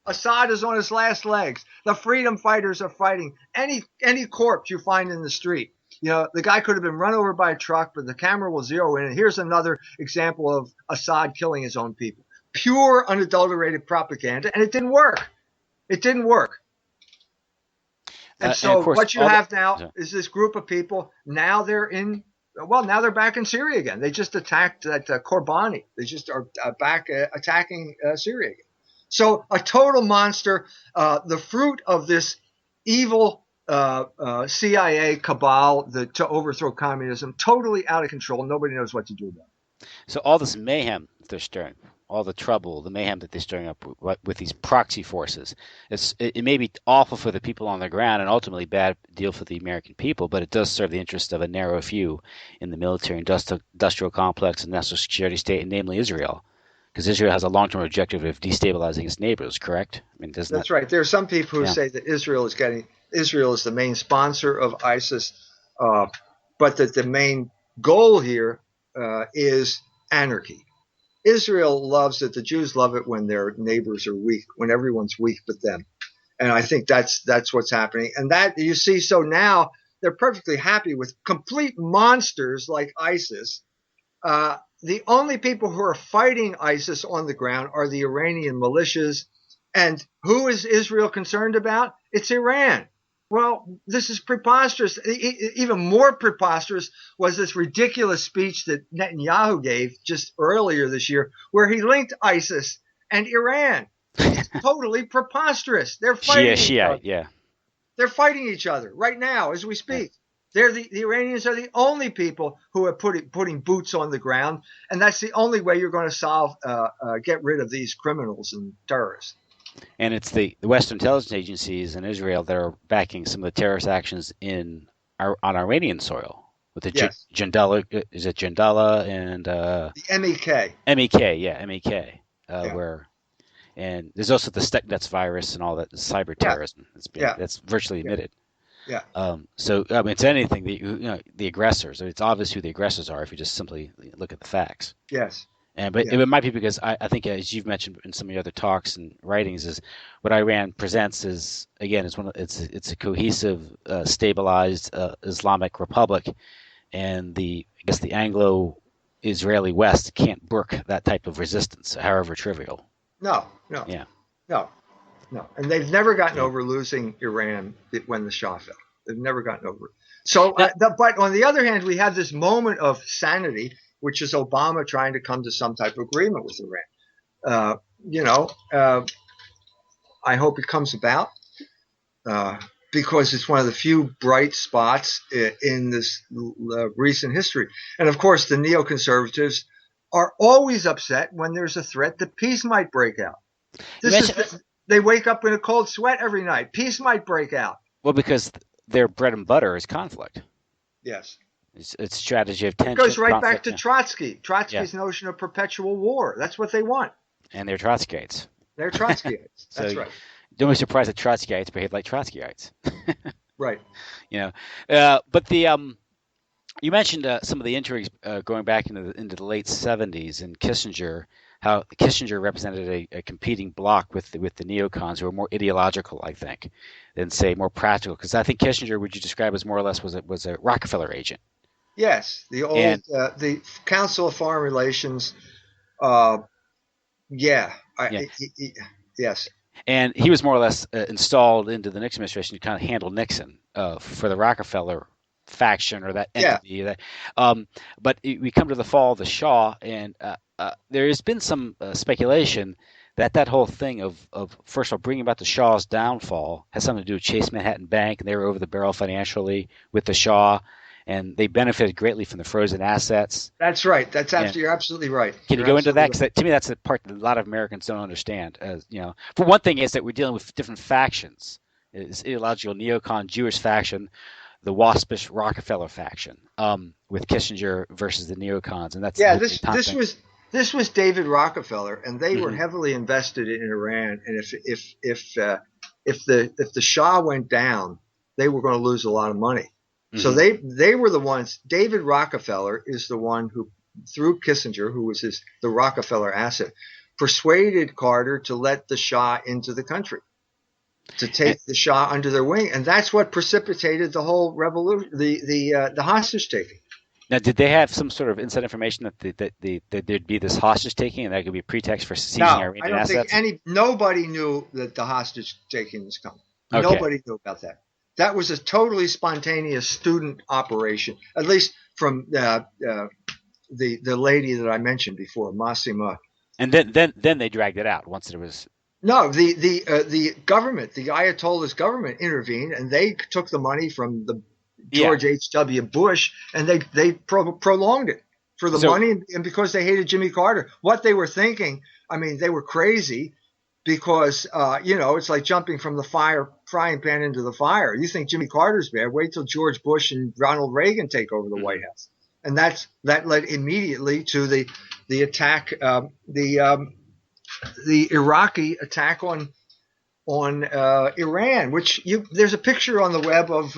B: Assad is on his last legs. The freedom fighters are fighting any corpse you find in the street. You know, the guy could have been run over by a truck, but the camera will zero in. And here's another example of Assad killing his own people. Pure, unadulterated propaganda, and it didn't work. And so what you have now is this group of people. Now they're back in Syria again. They just attacked that Kobani. They just are back attacking Syria again. So a total monster, the fruit of this evil CIA cabal to overthrow communism, totally out of control. Nobody knows what to do about it.
A: So all this mayhem they're stirring, all the trouble, the mayhem that they're stirring up with these proxy forces, it may be awful for the people on the ground and ultimately bad deal for the American people, but it does serve the interest of a narrow few in the military industrial complex and national security state, and namely Israel. Because Israel has a long-term objective of destabilizing its neighbors, correct? I mean,
B: that's right. There are some people who say that Israel is the main sponsor of ISIS, but that the main goal here is anarchy. Israel loves it. The Jews love it when their neighbors are weak, when everyone's weak but them. And I think that's what's happening. And that you see, so now they're perfectly happy with complete monsters like ISIS. the only people who are fighting ISIS on the ground are the Iranian militias. And who is Israel concerned about? It's Iran. Well, this is preposterous. Even more preposterous was this ridiculous speech that Netanyahu gave just earlier this year, where he linked ISIS and Iran. It's totally preposterous. They're fighting each other.
A: Yeah.
B: They're fighting each other right now as we speak.
A: Yeah.
B: The Iranians are the only people who are putting boots on the ground, and that's the only way you're going to get rid of these criminals and terrorists.
A: And it's the Western intelligence agencies in Israel that are backing some of the terrorist actions on Iranian soil with the Jindala. Is it Jindala and
B: the MEK?
A: MEK, where. And there's also the Stuxnet virus and all that cyber terrorism that's virtually admitted.
B: Yeah.
A: So I mean, it's anything the aggressors. It's obvious who the aggressors are if you just simply look at the facts.
B: Yes.
A: But it might be because I think, as you've mentioned in some of your other talks and writings, is what Iran presents is, again, it's a cohesive, stabilized Islamic republic, and I guess the Anglo-Israeli West can't brook that type of resistance, however trivial.
B: No. And they've never gotten over losing Iran when the Shah fell. They've never gotten over it. So, but on the other hand, we have this moment of sanity, which is Obama trying to come to some type of agreement with Iran. I hope it comes about because it's one of the few bright spots in this recent history. And of course, the neoconservatives are always upset when there's a threat that peace might break out. They wake up in a cold sweat every night. Peace might break out.
A: Well, because their bread and butter is conflict.
B: Yes.
A: It's strategy of tension.
B: It goes right back to Trotsky. Trotsky's notion of perpetual war. That's what they want.
A: And they're Trotskyites.
B: They're Trotskyites. That's right.
A: Don't be surprised that Trotskyites behave like Trotskyites.
B: Right.
A: But you mentioned some of the intrigues going back into the late 70s and Kissinger, how Kissinger represented a competing bloc with the neocons who were more ideological, I think, than say more practical. Because I think Kissinger, would you describe as more or less was a Rockefeller agent?
B: Yes, the old the Council of Foreign Relations. Yes.
A: And he was more or less installed into the Nixon administration to kind of handle Nixon for the Rockefeller faction or that entity. But we come to the fall of the Shah, and there has been some speculation that whole thing of first of all bringing about the Shah's downfall has something to do with Chase Manhattan Bank, and they were over the barrel financially with the Shah, and they benefited greatly from the frozen assets.
B: That's right. You're absolutely right.
A: Can you go into that? Because to me, that's the part that a lot of Americans don't understand. For one thing, is that we're dealing with different factions. It's ideological neocon Jewish faction, the waspish Rockefeller faction, with Kissinger versus the neocons, and that's
B: this was David Rockefeller, and they were heavily invested in Iran. And if the Shah went down, they were going to lose a lot of money. So they were the ones. David Rockefeller is the one who, through Kissinger, who was the Rockefeller asset, persuaded Carter to let the Shah into the country, to take the Shah under their wing, and that's what precipitated the whole revolution, the hostage taking.
A: Now, did they have some sort of inside information that there'd be this hostage taking, and that could be a pretext for seizing Iranian assets?
B: I don't think nobody knew that the hostage taking was coming.
A: Okay.
B: Nobody knew about that. That was a totally spontaneous student operation, at least from the lady that I mentioned before, Massima.
A: And then they dragged it out once it was.
B: No, the government, the Ayatollah's government intervened, and they took the money from the George H.W. Bush, and they prolonged it for the money, and because they hated Jimmy Carter. What they were thinking, I mean, they were crazy. Because, it's like jumping from the frying pan into the fire. You think Jimmy Carter's bad, wait till George Bush and Ronald Reagan take over the White House. And that led immediately to the attack, the Iraqi attack on Iran, which there's a picture on the web of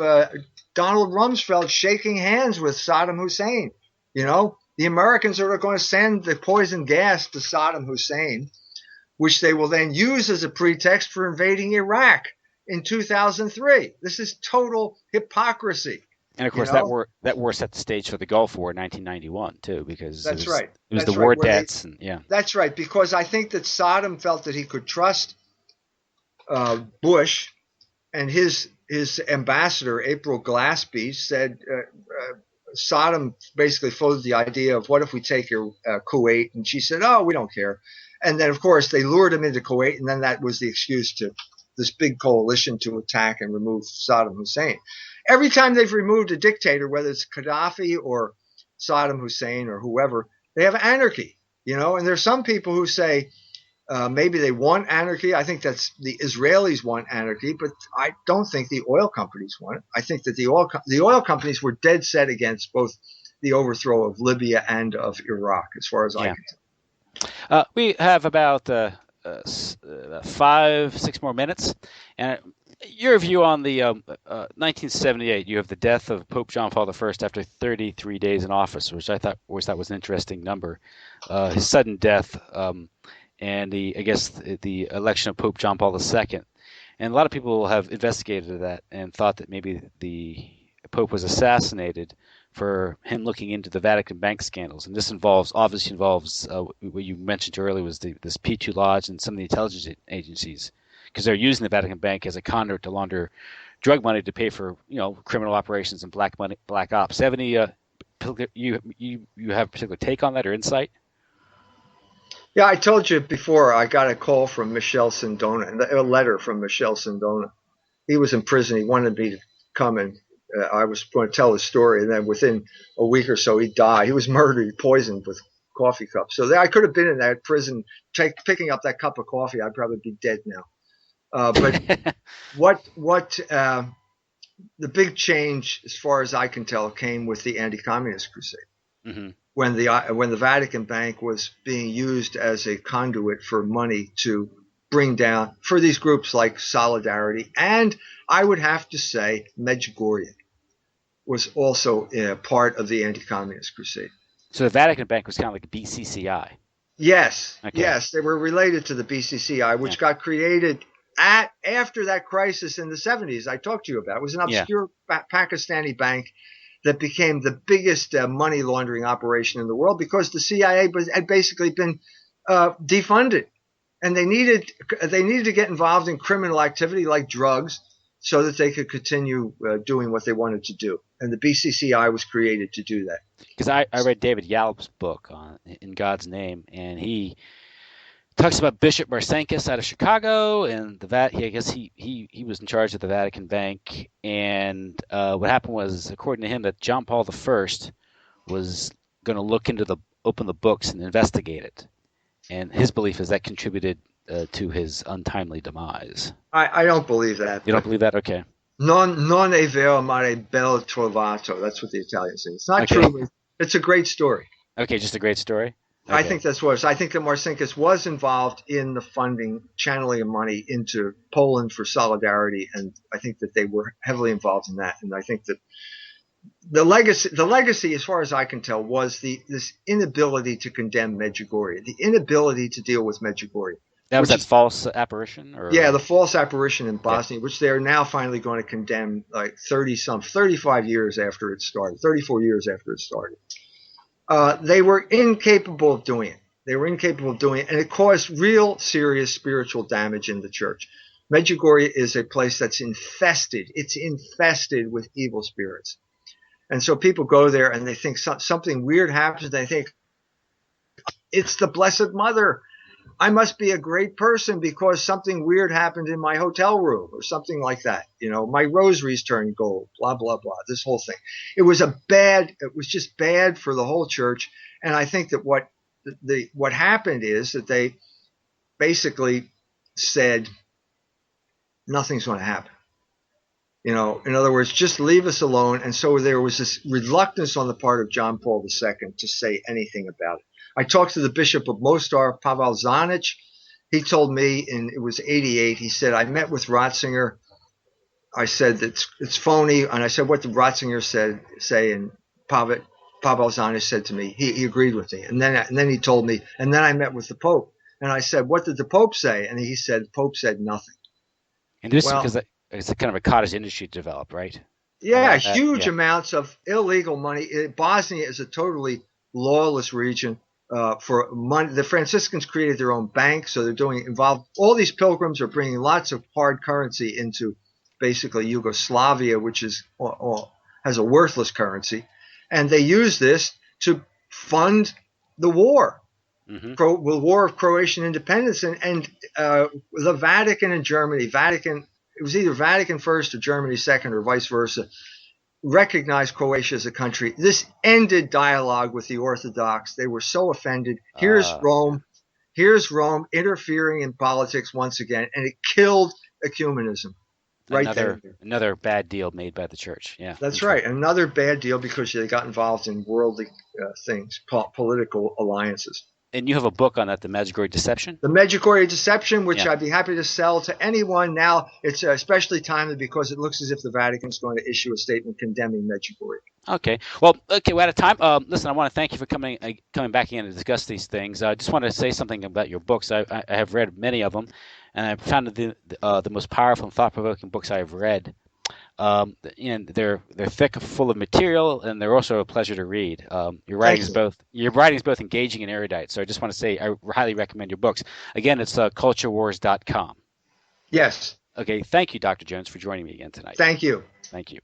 B: Donald Rumsfeld shaking hands with Saddam Hussein. The Americans are going to send the poison gas to Saddam Hussein, which they will then use as a pretext for invading Iraq in 2003. This is total hypocrisy.
A: And of
B: You
A: course,
B: know,
A: that war set the stage for the Gulf War in 1991 too, because
B: that's right.
A: it was the
B: That's
A: war
B: right. Where they,
A: debts and yeah,
B: that's right. Because I think that Saddam felt that he could trust Bush, and his ambassador April Glaspie said Saddam basically floated the idea of what if we take your Kuwait, and she said, "Oh, we don't care." And then of course they lured him into Kuwait, and then that was the excuse to this big coalition to attack and remove Saddam Hussein. Every time they've removed a dictator, whether it's Gaddafi or Saddam Hussein or whoever, they have anarchy. And there's some people who say maybe they want anarchy. I think that's the Israelis want anarchy, but I don't think the oil companies want it. I think that the oil companies were dead set against both the overthrow of Libya and of Iraq, as far as I
A: yeah.
B: can tell.
A: We have about 5, 6 more minutes, and your view on the 1978. You have the death of Pope John Paul I after 33 days in office, which I thought was an interesting number. His sudden death, and I guess the election of Pope John Paul II. And a lot of people have investigated that and thought that maybe the Pope was assassinated for him looking into the Vatican bank scandals. And this obviously involves what you mentioned earlier was this P2 Lodge and some of the intelligence agencies, because they're using the Vatican bank as a conduit to launder drug money to pay for criminal operations and black money, black ops. Have any you have a particular take on that or insight?
B: Yeah, I told you before. I got a call from Michel Sindona, a letter from Michel Sindona. He was in prison. He wanted me to come, and I was going to tell his story. And then within a week or so, he died. He was murdered, poisoned with coffee cups. So I could have been in that prison picking up that cup of coffee. I'd probably be dead now. But what the big change, as far as I can tell, came with the anti-communist crusade.
A: Mm-hmm.
B: When the Vatican Bank was being used as a conduit for money to bring down for these groups like Solidarity, and I would have to say Medjugorje was also part of the anti-communist crusade.
A: So the Vatican Bank was kind of like a BCCI.
B: Yes,
A: Okay.
B: yes, they were related to the BCCI, which got created after that crisis in the 70s I talked to you about. It was an obscure Pakistani bank that became the biggest money laundering operation in the world because the CIA had basically been defunded, and they needed to get involved in criminal activity like drugs so that they could continue doing what they wanted to do. And the BCCI was created to do that.
A: Because I read David Yalop's book on In God's Name, and he talks about Bishop Marcinkus out of Chicago, and I guess he was in charge of the Vatican Bank. And what happened was, according to him, that John Paul I was going to open the books and investigate it. And his belief is that contributed to his untimely demise.
B: I don't believe that.
A: You don't believe that? Okay.
B: Non è vero, mare bel trovato. That's what the Italians say. It's not true. It's a great story.
A: Okay, just a great story.
B: Okay. I think that's what it is. I think that Marcinkus was involved in the funding, channeling of money into Poland for Solidarity, and I think that they were heavily involved in that. And I think that the legacy, as far as I can tell, was this inability to condemn Medjugorje, the inability to deal with Medjugorje.
A: That was that false apparition?
B: Yeah, the false apparition in Bosnia, which they are now finally going to condemn like 35 years after it started, 34 years after it started. They were incapable of doing it. And it caused real serious spiritual damage in the church. Medjugorje is a place that's infested. It's infested with evil spirits. And so people go there and they think something weird happens. They think, it's the Blessed Mother. I must be a great person because something weird happened in my hotel room or something like that. My rosaries turned gold, blah, blah, blah, this whole thing. It was just bad for the whole church. And I think that what happened is that they basically said, nothing's going to happen. In other words, just leave us alone. And so there was this reluctance on the part of John Paul II to say anything about it. I talked to the Bishop of Mostar, Pavel Zanic. He told me, it was 88, he said, I met with Ratzinger. I said, it's phony. And I said, what did Ratzinger say? And Pavel Zanic said to me, he agreed with me. And then he told me, and then I met with the Pope. And I said, what did the Pope say? And he said, the Pope said nothing.
A: And this because it's a kind of a cottage industry developed, right? A lot
B: Yeah,
A: of that.
B: huge
A: Yeah.
B: amounts of illegal money. Bosnia is a totally lawless region. For money, the Franciscans created their own bank, so they're doing involved. All these pilgrims are bringing lots of hard currency into basically Yugoslavia, which is or has a worthless currency, and they use this to fund the war,
A: Hmm.
B: the war of Croatian independence, and the Vatican and Germany. Vatican, it was either Vatican first or Germany second, or vice versa, recognized Croatia as a country. This ended dialogue with the Orthodox. They were so offended.
A: Yeah.
B: Here's Rome interfering in politics once again, and it killed ecumenism right then
A: Another
B: and there.
A: another bad deal made by the church. Yeah.
B: That's right. Another bad deal because they got involved in worldly things, political alliances.
A: And you have a book on that, The Medjugorje Deception?
B: The Medjugorje Deception, which
A: Yeah.
B: I'd be happy to sell to anyone now. It's especially timely because it looks as if the Vatican's going to issue a statement condemning Medjugorje.
A: Okay. Well, okay, we're out of time. Listen, I want to thank you for coming back in to discuss these things. I just want to say something about your books. I have read many of them, and I found the most powerful and thought-provoking books I've read. And they're thick, full of material, and they're also a pleasure to read.
B: Thank you.
A: Your writing is both engaging and erudite. So I just want to say I highly recommend your books. Again, it's culturewars.com.
B: Yes.
A: Okay. Thank you, Dr. Jones, for joining me again tonight.
B: Thank you.
A: Thank you.